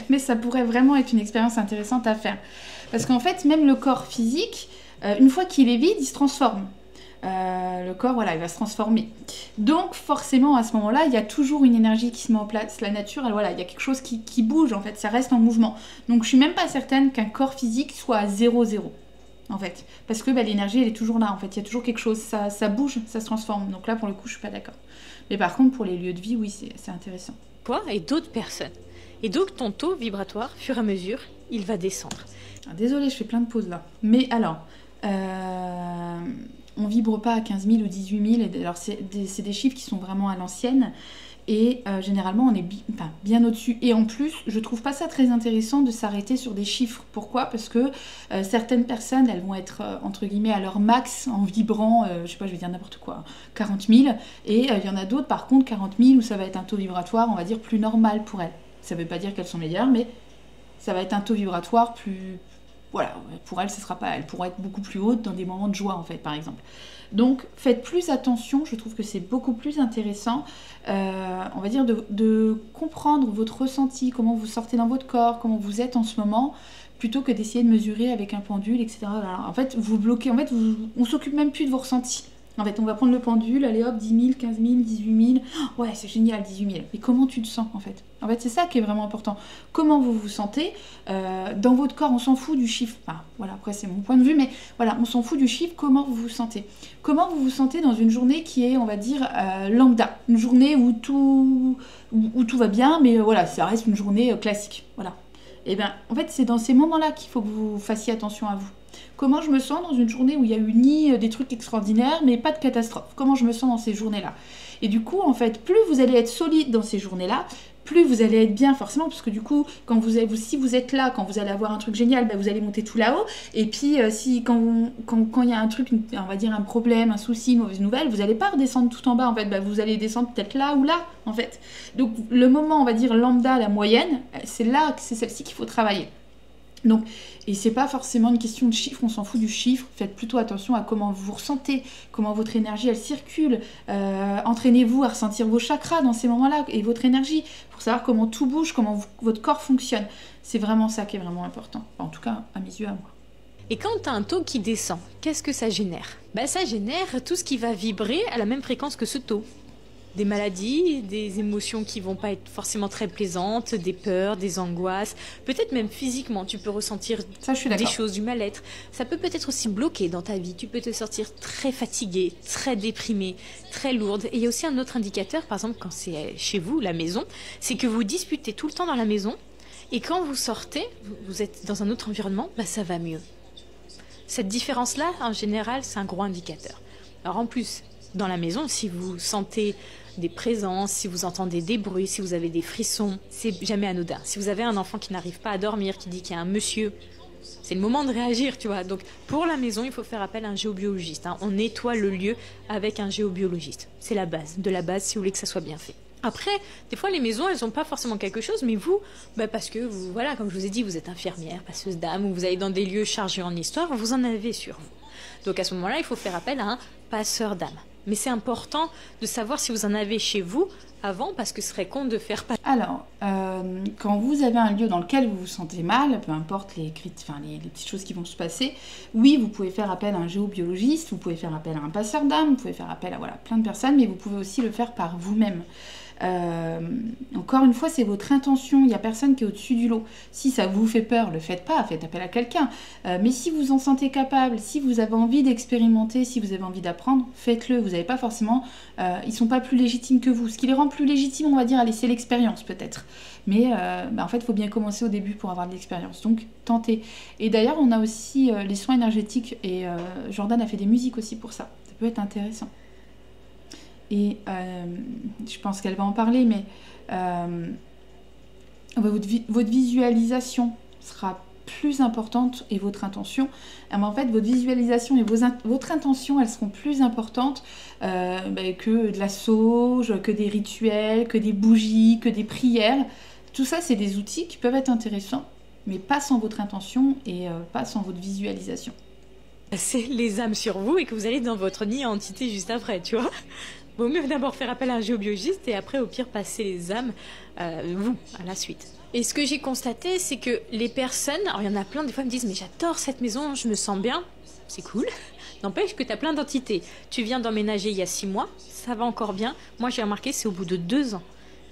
mais ça pourrait vraiment être une expérience intéressante à faire. Parce qu'en fait, même le corps physique, une fois qu'il est vide, il se transforme. le corps, voilà, il va se transformer. Donc forcément, à ce moment-là, il y a toujours une énergie qui se met en place. La nature, voilà, il y a quelque chose qui bouge, en fait, ça reste en mouvement. Donc je suis même pas certaine qu'un corps physique soit à 0,0. En fait, parce que l'énergie elle est toujours là, en fait, il y a toujours quelque chose, ça bouge, ça se transforme, donc là pour le coup je suis pas d'accord. Mais par contre pour les lieux de vie, oui, c'est intéressant. Toi et d'autres personnes, et donc ton taux vibratoire, au fur et à mesure, il va descendre. Désolée, je fais plein de pauses là, mais alors, on vibre pas à 15 000 ou 18 000, alors c'est des chiffres qui sont vraiment à l'ancienne, et généralement on est bien au-dessus. Et en plus, je trouve pas ça très intéressant de s'arrêter sur des chiffres. Pourquoi ? Parce que certaines personnes, elles vont être entre guillemets à leur max en vibrant, je sais pas, je vais dire n'importe quoi, 40 000. Et il y en a d'autres par contre, 40 000, où ça va être un taux vibratoire, on va dire, plus normal pour elles. Ça veut pas dire qu'elles sont meilleures, mais ça va être un taux vibratoire plus... Voilà, pour elles, ce sera pas... Elles pourront être beaucoup plus hautes dans des moments de joie, en fait, par exemple. Donc, faites plus attention, je trouve que c'est beaucoup plus intéressant, on va dire, de comprendre votre ressenti, comment vous sortez dans votre corps, comment vous êtes en ce moment, plutôt que d'essayer de mesurer avec un pendule, etc. Alors, en fait, vous bloquez, en fait, on s'occupe même plus de vos ressentis. En fait, on va prendre le pendule, allez hop, 10 000, 15 000, 18 000. Oh, ouais, c'est génial, 18 000. Mais comment tu te sens, en fait ? En fait, c'est ça qui est vraiment important. Comment vous vous sentez dans votre corps, on s'en fout du chiffre. Enfin, voilà, après, c'est mon point de vue, mais voilà, on s'en fout du chiffre. Comment vous vous sentez ? Comment vous vous sentez dans une journée qui est, on va dire, lambda ? Une journée où tout va bien, mais voilà, ça reste une journée classique. Voilà. Et bien, en fait, c'est dans ces moments-là qu'il faut que vous fassiez attention à vous. Comment je me sens dans une journée où il y a eu ni des trucs extraordinaires, mais pas de catastrophe ? Comment je me sens dans ces journées-là ? Et du coup, en fait, plus vous allez être solide dans ces journées-là, plus vous allez être bien forcément, parce que du coup, si vous êtes là, quand vous allez avoir un truc génial, vous allez monter tout là-haut. Et puis, quand il y a un truc, on va dire un problème, un souci, une mauvaise nouvelle, vous n'allez pas redescendre tout en bas, en fait. Vous allez descendre peut-être là ou là, en fait. Donc, le moment, on va dire lambda, la moyenne, c'est là, c'est celle-ci qu'il faut travailler. Donc, et c'est pas forcément une question de chiffre, on s'en fout du chiffre, faites plutôt attention à comment vous vous ressentez, comment votre énergie elle circule, entraînez-vous à ressentir vos chakras dans ces moments-là et votre énergie pour savoir comment tout bouge, comment votre corps fonctionne. C'est vraiment ça qui est vraiment important, en tout cas à mes yeux, à moi. Et quand tu as un taux qui descend, qu'est-ce que ça génère ? Ça génère tout ce qui va vibrer à la même fréquence que ce taux. Des maladies, des émotions qui vont pas être forcément très plaisantes, des peurs, des angoisses, peut-être même physiquement, tu peux ressentir des choses, du mal-être. Ça peut peut-être aussi bloquer dans ta vie, tu peux te sortir très fatiguée, très déprimée, très lourde. Et il y a aussi un autre indicateur, par exemple quand c'est chez vous, la maison, c'est que vous disputez tout le temps dans la maison et quand vous sortez, vous êtes dans un autre environnement, ça va mieux. Cette différence-là, en général, c'est un gros indicateur. Alors en plus, dans la maison, si vous sentez des présences, si vous entendez des bruits, si vous avez des frissons, c'est jamais anodin. Si vous avez un enfant qui n'arrive pas à dormir, qui dit qu'il y a un monsieur, c'est le moment de réagir, tu vois. Donc pour la maison, il faut faire appel à un géobiologiste. On nettoie le lieu avec un géobiologiste. C'est la base, de la base si vous voulez que ça soit bien fait. Après, des fois, les maisons, elles n'ont pas forcément quelque chose, mais vous, parce que vous, voilà, comme je vous ai dit, vous êtes infirmière, passeuse d'âme, ou vous allez dans des lieux chargés en histoire, vous en avez sur vous. Donc à ce moment-là, il faut faire appel à un passeur d'âme. Mais c'est important de savoir si vous en avez chez vous avant, parce que ce serait con de faire pas. Alors, quand vous avez un lieu dans lequel vous vous sentez mal, peu importe les petites choses qui vont se passer, oui, vous pouvez faire appel à un géobiologiste, vous pouvez faire appel à un passeur d'âme, vous pouvez faire appel à plein de personnes, mais vous pouvez aussi le faire par vous-même. Encore une fois, c'est votre intention, il n'y a personne qui est au-dessus du lot. Si ça vous fait peur, le faites pas, faites appel à quelqu'un. Mais si vous en sentez capable, si vous avez envie d'expérimenter, si vous avez envie d'apprendre, faites-le. Vous n'avez pas forcément... ils sont pas plus légitimes que vous. Ce qui les rend plus légitimes, on va dire, c'est l'expérience peut-être. Mais en fait, il faut bien commencer au début pour avoir de l'expérience. Donc, tentez. Et d'ailleurs, on a aussi les soins énergétiques, et Jordan a fait des musiques aussi pour ça. Ça peut être intéressant. Et je pense qu'elle va en parler, mais votre visualisation sera plus importante et votre intention. En fait, votre visualisation et votre intention, elles seront plus importantes que de la sauge, que des rituels, que des bougies, que des prières. Tout ça, c'est des outils qui peuvent être intéressants, mais pas sans votre intention et pas sans votre visualisation. C'est les âmes sur vous et que vous allez dans votre nid à entité juste après, tu vois. Vaut mieux d'abord faire appel à un géobiologiste et après, au pire, passer les âmes, vous, à la suite. Et ce que j'ai constaté, c'est que les personnes, alors il y en a plein, des fois me disent mais j'adore cette maison, je me sens bien, c'est cool. N'empêche que tu as plein d'entités. Tu viens d'emménager il y a 6 mois, ça va encore bien. Moi j'ai remarqué, c'est au bout de 2 ans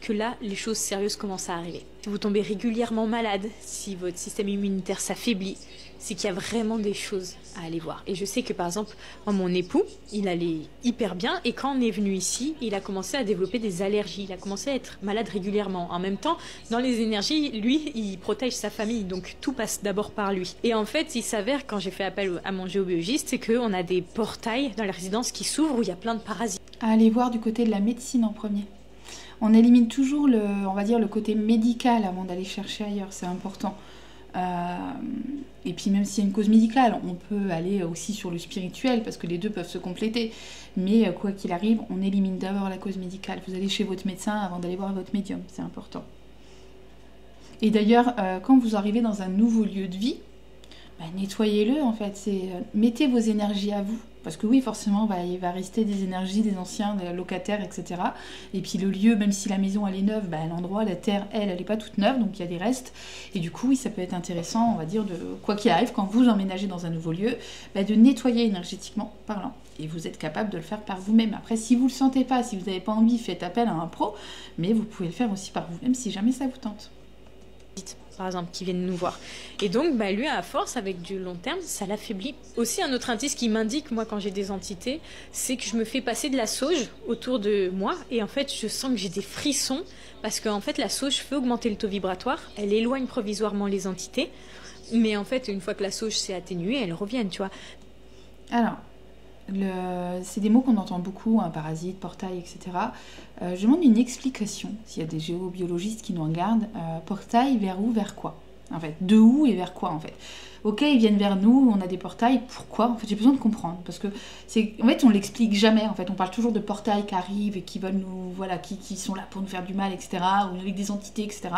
que là, les choses sérieuses commencent à arriver. Si vous tombez régulièrement malade, si votre système immunitaire s'affaiblit, c'est qu'il y a vraiment des choses à aller voir. Et je sais que par exemple, moi, mon époux, il allait hyper bien et quand on est venu ici, il a commencé à développer des allergies, il a commencé à être malade régulièrement. En même temps, dans les énergies, lui, il protège sa famille, donc tout passe d'abord par lui. Et en fait, il s'avère, quand j'ai fait appel à mon géobiologiste, c'est qu'on a des portails dans la résidence qui s'ouvrent où il y a plein de parasites. À aller voir du côté de la médecine en premier. On élimine toujours on va dire, le côté médical avant d'aller chercher ailleurs, c'est important. Et puis même s'il y a une cause médicale, on peut aller aussi sur le spirituel parce que les deux peuvent se compléter. Mais quoi qu'il arrive, on élimine d'abord la cause médicale. Vous allez chez votre médecin avant d'aller voir votre médium, c'est important. Et d'ailleurs, quand vous arrivez dans un nouveau lieu de vie, nettoyez-le en fait. Mettez vos énergies à vous. Parce que oui, forcément, il va rester des énergies des anciens, des locataires, etc. Et puis le lieu, même si la maison elle est neuve, l'endroit, la terre, elle n'est pas toute neuve, donc il y a des restes. Et du coup, oui, ça peut être intéressant, on va dire, quoi qu'il arrive, quand vous emménagez dans un nouveau lieu, de nettoyer énergétiquement parlant. Et vous êtes capable de le faire par vous-même. Après, si vous ne le sentez pas, si vous n'avez pas envie, faites appel à un pro, mais vous pouvez le faire aussi par vous-même si jamais ça vous tente. Par exemple, qui viennent nous voir. Et donc, lui, à force, avec du long terme, ça l'affaiblit. Aussi, un autre indice qui m'indique, moi, quand j'ai des entités, c'est que je me fais passer de la sauge autour de moi. Et en fait, je sens que j'ai des frissons. Parce qu'en fait, la sauge fait augmenter le taux vibratoire. Elle éloigne provisoirement les entités. Mais en fait, une fois que la sauge s'est atténuée, elles reviennent, tu vois. Alors, c'est des mots qu'on entend beaucoup, parasite, portail, etc. Je demande une explication, s'il y a des géobiologistes qui nous regardent. Portail, vers où, vers quoi? En fait, de où et vers quoi, en fait? Ok, ils viennent vers nous, on a des portails, pourquoi? En fait, j'ai besoin de comprendre, parce que en fait, on l'explique jamais, en fait. On parle toujours de portails qui arrivent et qui veulent nous, voilà, qui sont là pour nous faire du mal, etc., ou avec des entités, etc.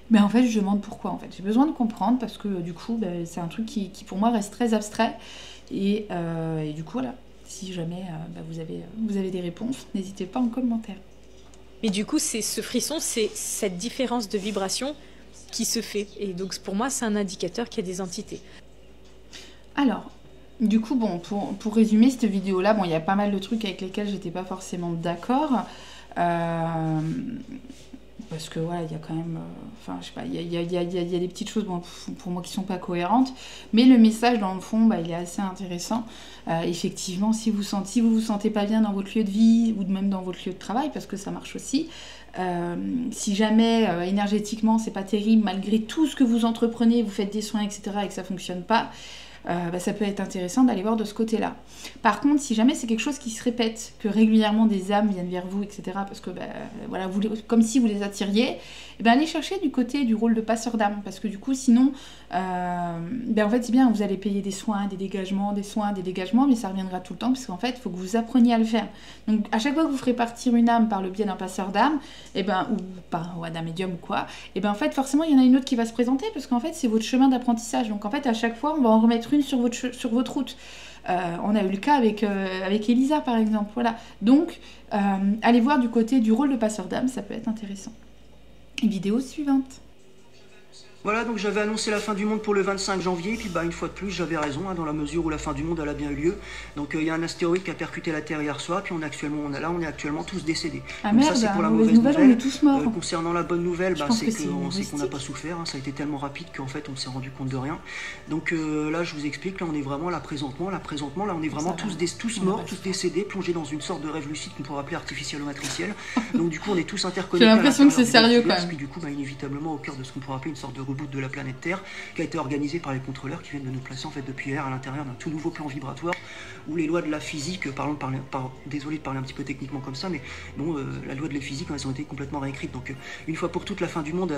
Mais en fait, je demande pourquoi, en fait. J'ai besoin de comprendre, parce que du coup, c'est un truc qui, pour moi, reste très abstrait. Et du coup, voilà. Si jamais vous avez des réponses, n'hésitez pas en commentaire. Mais du coup, c'est ce frisson, c'est cette différence de vibration qui se fait. Et donc, pour moi, c'est un indicateur qu'il y a des entités. Alors, du coup, bon, pour résumer cette vidéo-là, il y a pas mal de trucs avec lesquels j'étais pas forcément d'accord. Parce que voilà, il y a quand même, je sais pas, il y a des petites choses pour moi qui sont pas cohérentes, mais le message dans le fond, il est assez intéressant. Effectivement, si vous vous sentez pas bien dans votre lieu de vie ou même dans votre lieu de travail, parce que ça marche aussi, si jamais énergétiquement c'est pas terrible, malgré tout ce que vous entreprenez, vous faites des soins, etc., et que ça fonctionne pas, ça peut être intéressant d'aller voir de ce côté-là. Par contre, si jamais c'est quelque chose qui se répète, que régulièrement des âmes viennent vers vous, etc., parce que voilà, comme si vous les attiriez, allez chercher du côté du rôle de passeur d'âme, parce que du coup, sinon, en fait, c'est bien, vous allez payer des soins, des dégagements, mais ça reviendra tout le temps, parce qu'en fait, il faut que vous appreniez à le faire. Donc, à chaque fois que vous ferez partir une âme par le biais d'un passeur d'âme, ou d'un médium ou quoi, en fait, forcément, il y en a une autre qui va se présenter, parce qu'en fait, c'est votre chemin d'apprentissage. Donc, en fait, à chaque fois, on va en remettre une sur votre route. On a eu le cas avec Elisa, par exemple. Voilà. Donc, allez voir du côté du rôle de passeur d'âme, ça peut être intéressant. Vidéo suivante. Voilà, donc j'avais annoncé la fin du monde pour le 25 janvier, et puis une fois de plus, j'avais raison, dans la mesure où la fin du monde elle a bien eu lieu. Donc il y a un astéroïde qui a percuté la Terre hier soir, puis on est actuellement tous décédés. Ah donc, merde, ça c'est pour la mauvaise nouvelle, on est tous morts. Concernant la bonne nouvelle, c'est qu'on n'a pas souffert, ça a été tellement rapide qu'en fait on s'est rendu compte de rien. Donc là je vous explique, là on est vraiment là présentement, là on est vraiment tous morts, tous décédés, plongés dans une sorte de rêve lucide qu'on pourrait appeler artificiel ou matriciel. Donc du coup on est tous interconnectés. J'ai l'impression que c'est sérieux quand même. Puis du coup inévitablement au cœur de ce qu'on pourrait appeler une sorte de reboot de la planète Terre, qui a été organisé par les contrôleurs qui viennent de nous placer en fait depuis hier à l'intérieur d'un tout nouveau plan vibratoire où les lois de la physique, désolé de parler un petit peu techniquement comme ça, mais bon, la loi de la physique, elles ont été complètement réécrites. Donc une fois pour toutes, la fin du monde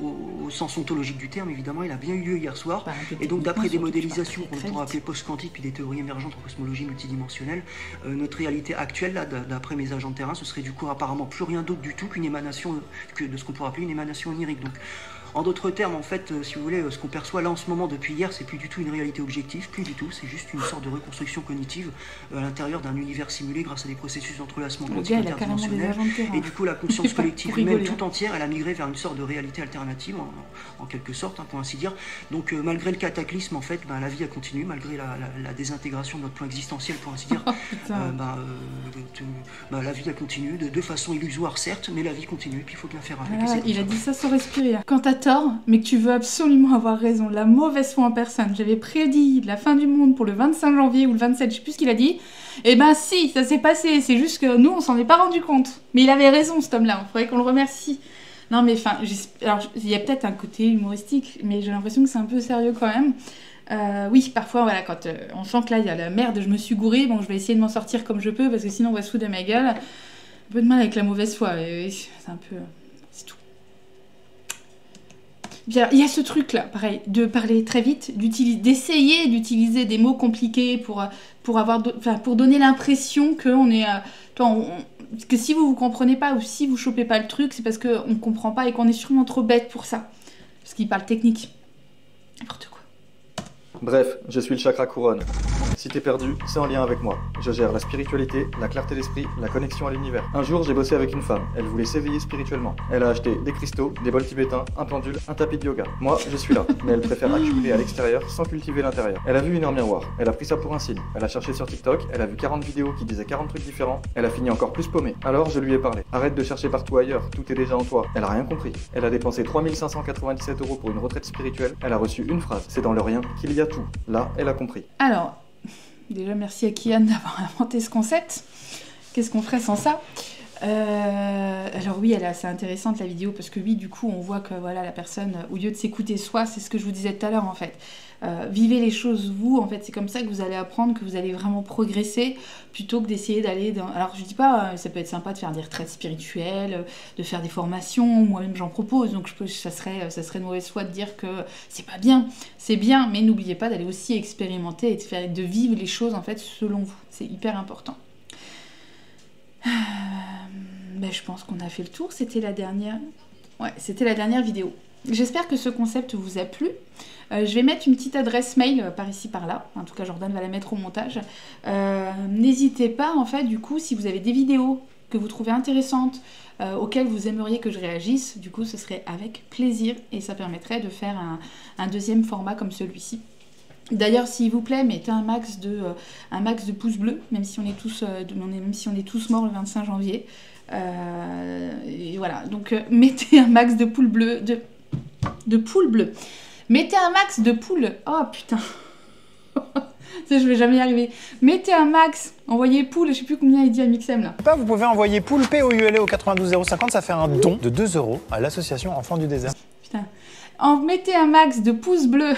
au sens ontologique du terme, évidemment, il a bien eu lieu hier soir. Et donc d'après des modélisations qu'on pourrait appeler post-quantiques puis des théories émergentes en cosmologie multidimensionnelle, notre réalité actuelle, là, d'après mes agents de terrain, ce serait du coup apparemment plus rien d'autre du tout qu'une émanation, de ce qu'on pourrait appeler une émanation onirique. Donc En d'autres termes, en fait, si vous voulez, ce qu'on perçoit là en ce moment depuis hier, c'est plus du tout une réalité objective, plus du tout, c'est juste une sorte de reconstruction cognitive à l'intérieur d'un univers simulé grâce à des processus d'entrelacement quantique interdimensionnel. Et du coup, la conscience collective humaine tout entière, elle a migré vers une sorte de réalité alternative, en quelque sorte, hein, pour ainsi dire. Donc, malgré le cataclysme, en fait, la vie a continué, malgré la désintégration de notre plan existentiel, pour ainsi dire. La vie a continué, de façon illusoire, certes, mais la vie continue, et puis il faut bien faire avec. Il a dit ça sans respirer. Quand t'as tort, mais que tu veux absolument avoir raison, la mauvaise foi en personne. J'avais prédit la fin du monde pour le 25 janvier ou le 27, je sais plus ce qu'il a dit. Eh ben si, ça s'est passé, c'est juste que nous, on s'en est pas rendu compte. Mais il avait raison, cet homme-là, il faudrait qu'on le remercie. Non mais enfin, alors il y a peut-être un côté humoristique, mais j'ai l'impression que c'est un peu sérieux quand même. Oui, parfois, voilà, quand on sent que là, il y a la merde, je me suis gourée, bon, je vais essayer de m'en sortir comme je peux, parce que sinon, on va se foutre de ma gueule. Un peu de mal avec la mauvaise foi, c'est un peu... c'est tout. Bien, il y a ce truc-là, pareil, de parler très vite, d'essayer d'utiliser des mots compliqués pour donner l'impression qu'on est... que si vous comprenez pas, ou si vous chopez pas le truc, c'est parce qu'on comprend pas et qu'on est sûrement trop bête pour ça. Parce qu'il parle technique. N'importe quoi. Bref, je suis le chakra couronne. Si t'es perdu, c'est en lien avec moi. Je gère la spiritualité, la clarté d'esprit, la connexion à l'univers. Un jour, j'ai bossé avec une femme. Elle voulait s'éveiller spirituellement. Elle a acheté des cristaux, des bols tibétains, un pendule, un tapis de yoga. Moi, je suis là, mais elle préfère accumuler à l'extérieur sans cultiver l'intérieur. Elle a vu une heure miroir. Elle a pris ça pour un signe. Elle a cherché sur TikTok, elle a vu 40 vidéos qui disaient 40 trucs différents. Elle a fini encore plus paumée. Alors, je lui ai parlé. Arrête de chercher partout ailleurs, tout est déjà en toi. Elle a rien compris. Elle a dépensé 3597 € pour une retraite spirituelle. Elle a reçu une phrase. C'est dans le rien qu'il y a tout. Là, elle a compris. Alors, déjà merci à Kian d'avoir inventé ce concept. Qu'est-ce qu'on ferait sans ça ? Alors oui, elle est assez intéressante la vidéo, parce que oui, du coup, on voit que voilà, la personne, au lieu de s'écouter soi, c'est ce que je vous disais tout à l'heure en fait. Vivez les choses vous, en fait, c'est comme ça que vous allez apprendre, que vous allez vraiment progresser, plutôt que d'essayer d'aller dans... Alors je dis pas, ça peut être sympa de faire des retraites spirituelles, de faire des formations, moi-même j'en propose, donc ça serait de mauvaise foi de dire que c'est pas bien, c'est bien, mais n'oubliez pas d'aller aussi expérimenter et de vivre les choses en fait selon vous, c'est hyper important. Je pense qu'on a fait le tour, c'était la dernière vidéo. J'espère que ce concept vous a plu. Je vais mettre une petite adresse mail par ici par là, en tout cas Jordan va la mettre au montage. N'hésitez pas en fait, du coup, si vous avez des vidéos que vous trouvez intéressantes, auxquelles vous aimeriez que je réagisse, du coup ce serait avec plaisir et ça permettrait de faire un deuxième format comme celui-ci. D'ailleurs, s'il vous plaît, mettez un max de pouces bleus, même si on est tous morts le 25 janvier. Et voilà, donc mettez un max de poules bleues, de poules bleues. Mettez un max de poules. Oh putain. Ça, je vais jamais y arriver. Mettez un max, envoyez poule, je sais plus combien il dit à Mixem là. Vous pouvez envoyer poule POULE au 92 050, ça fait un don de 2 € à l'association Enfants du désert. Putain. Mettez un max de pouces bleus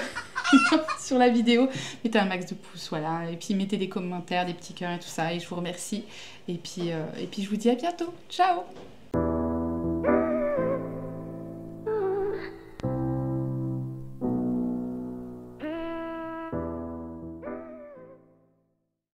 sur la vidéo. Mettez un max de pouces, voilà. Et puis mettez des commentaires, des petits cœurs et tout ça. Et je vous remercie. Et puis je vous dis à bientôt. Ciao!